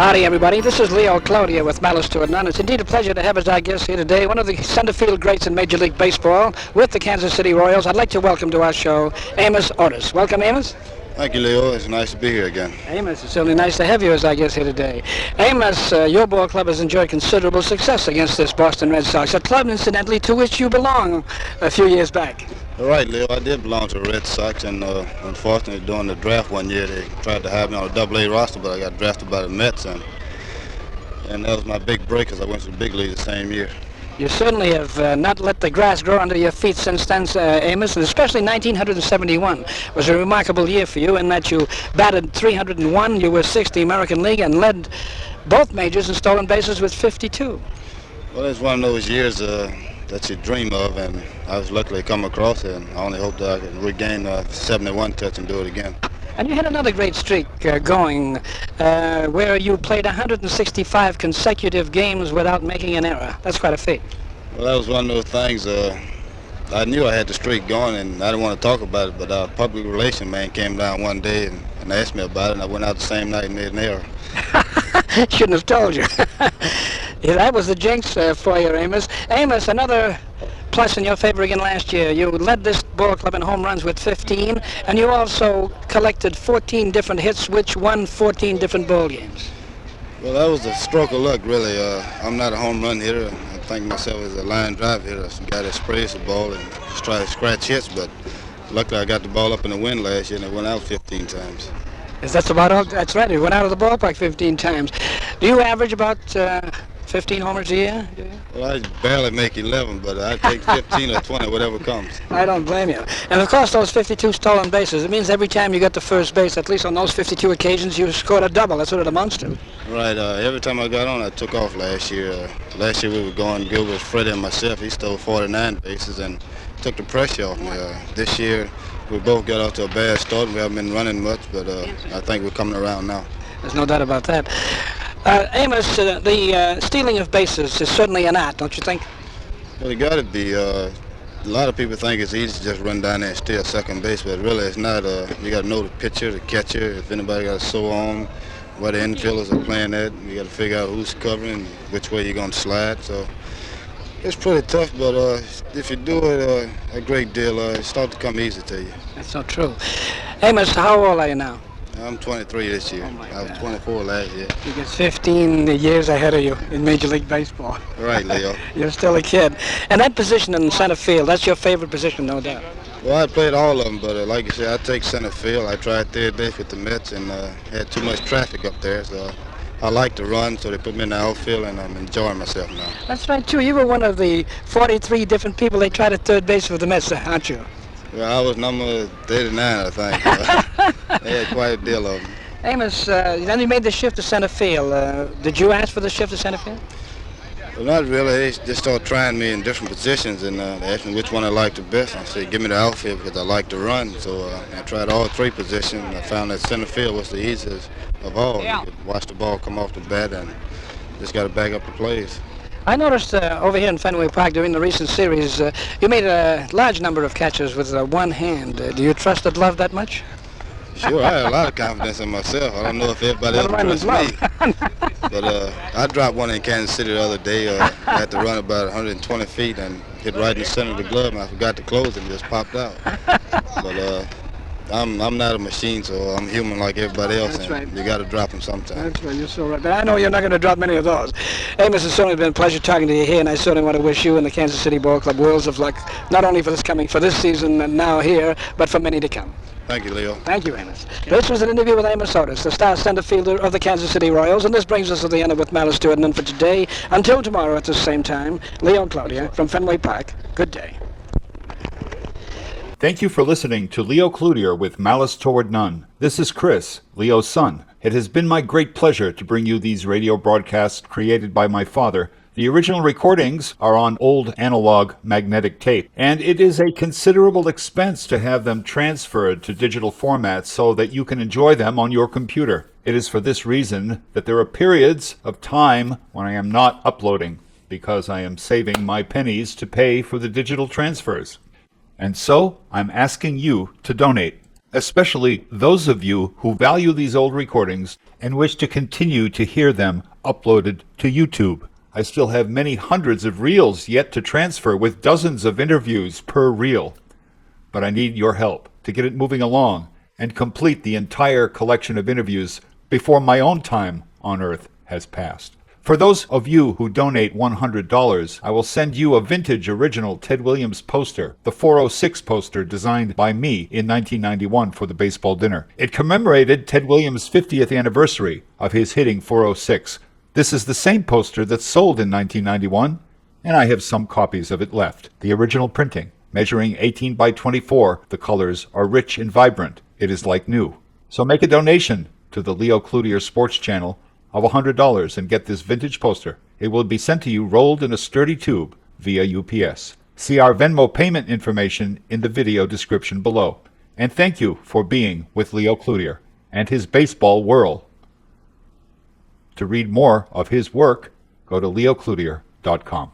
Howdy, everybody. This is Leo Cloutier with Malice to It None. It's indeed a pleasure to have as our guest here today one of the center field greats in Major League Baseball with the Kansas City Royals. I'd like to welcome to our show Amos Otis. Welcome, Amos. Thank you, Leo. It's nice to be here again. Amos, it's certainly nice to have you as our guest here today. Amos, your ball club has enjoyed considerable success against this Boston Red Sox, a club, incidentally, to which you belong a few years back. All right, Leo. I did belong to the Red Sox, and unfortunately, during the draft one year, they tried to have me on a Double-A roster, but I got drafted by the Mets, and that was my big break because I went to the big league the same year. You certainly have not let the grass grow under your feet since then, Amos, and especially 1971 was a remarkable year for you in that you batted 301, you were 6th the American League, and led both majors in stolen bases with 52. Well, it's one of those years that you dream of, and I was lucky to come across it, and I only hope that I can regain 71 touch and do it again. And you had another great streak going where you played 165 consecutive games without making an error. That's quite a feat. Well, that was one of those things. I knew I had the streak going, and I didn't want to talk about it, but our public relations man came down one day and asked me about it, and I went out the same night and made an error. Shouldn't have told you. Yeah, that was the jinx for you, Amos. Amos, another plus in your favor again last year. You led this ball club in home runs with 15, and you also collected 14 different hits, which won 14 different ball games. Well, that was a stroke of luck, really. I'm not a home run hitter. I think myself as a line drive hitter, a guy that sprays the ball and just try to scratch hits, but luckily I got the ball up in the wind last year and it went out 15 times. Is that about all? That's right. It went out of the ballpark 15 times. Do you average about 15 homers a year? Well, I barely make 11, but I take 15 or 20, whatever comes. I don't blame you. And of course, those 52 stolen bases, it means every time you got to first base, at least on those 52 occasions, you scored a double. That's what it amounts to. Right. Every time I got on, I took off last year. Last year we were going good with Freddie and myself. He stole 49 bases and took the pressure off me. This year, we both got off to a bad start. We haven't been running much, but I think we're coming around now. There's no doubt about that. Amos, the stealing of bases is certainly an art, don't you think? Well, it got to be. A lot of people think it's easy to just run down there and steal second base, but really it's not. You got to know the pitcher, the catcher, if anybody got a sore arm, where the infielders are playing at. You got to figure out who's covering, which way you're going to slide. So it's pretty tough, but if you do it a great deal, it starts to come easy to you. That's so true. Amos, how old are you now? I'm 23 this year. I was 24 last year. You get 15 years ahead of you in Major League Baseball. Right, Leo. You're still a kid. And that position in center field, that's your favorite position, no doubt. Well, I played all of them, but like you said, I take center field. I tried third base with the Mets and had too much traffic up there, so I like to run, so they put me in the outfield, and I'm enjoying myself now. That's right, too. You were one of the 43 different people they tried at third base for the Mets, aren't you? Well, I was number 39, I think. They had quite a deal of them. Amos, then you made the shift to center field. Did you ask for the shift to center field? Well, not really. They just started trying me in different positions, and they asked me which one I liked the best. I said, give me the outfield because I like to run. So I tried all three positions, and I found that center field was the easiest of all. Yeah. You could watch the ball come off the bat and just got to back up the plays. I noticed over here in Fenway Park during the recent series, you made a large number of catches with one hand. Do you trust the glove that much? Sure, I have a lot of confidence in myself. I don't know if everybody else trusts me. But I dropped one in Kansas City the other day. I had to run about 120 feet and hit right in the center of the glove, and I forgot to close it and just popped out. But I'm not a machine, so I'm human like everybody else. That's right. You got to drop them sometime. That's right, you're so right. But I know you're not going to drop many of those. Amos, it's certainly been a pleasure talking to you here, and I certainly want to wish you and the Kansas City Ball Club worlds of luck, not only for this season and now here, but for many to come. Thank you, Leo. Thank you, Amos. This was an interview with Amos Otis, the star center fielder of the Kansas City Royals, and this brings us to the end of With Malice to It None for today. Until tomorrow at the same time, Leo Cloutier from Fenway Park. Good day. Thank you for listening to Leo Cloutier with Malice Toward None. This is Chris, Leo's son. It has been my great pleasure to bring you these radio broadcasts created by my father. The original recordings are on old analog magnetic tape, and it is a considerable expense to have them transferred to digital formats so that you can enjoy them on your computer. It is for this reason that there are periods of time when I am not uploading, because I am saving my pennies to pay for the digital transfers. And so, I'm asking you to donate. especially those of you who value these old recordings and wish to continue to hear them uploaded to YouTube. I still have many hundreds of reels yet to transfer with dozens of interviews per reel. But I need your help to get it moving along and complete the entire collection of interviews before my own time on Earth has passed. For those of you who donate $100, I will send you a vintage original Ted Williams poster, the 406 poster designed by me in 1991 for the baseball dinner. It commemorated Ted Williams' 50th anniversary of his hitting 406. This is the same poster that sold in 1991, and I have some copies of it left. The original printing, measuring 18 by 24, the colors are rich and vibrant. It is like new. So make a donation to the Leo Cloutier Sports Channel of $100 and get this vintage poster. It will be sent to you rolled in a sturdy tube via UPS. See our Venmo payment information in the video description below. And thank you for being with Leo Cloutier and his baseball whirl. To read more of his work, go to leocloutier.com.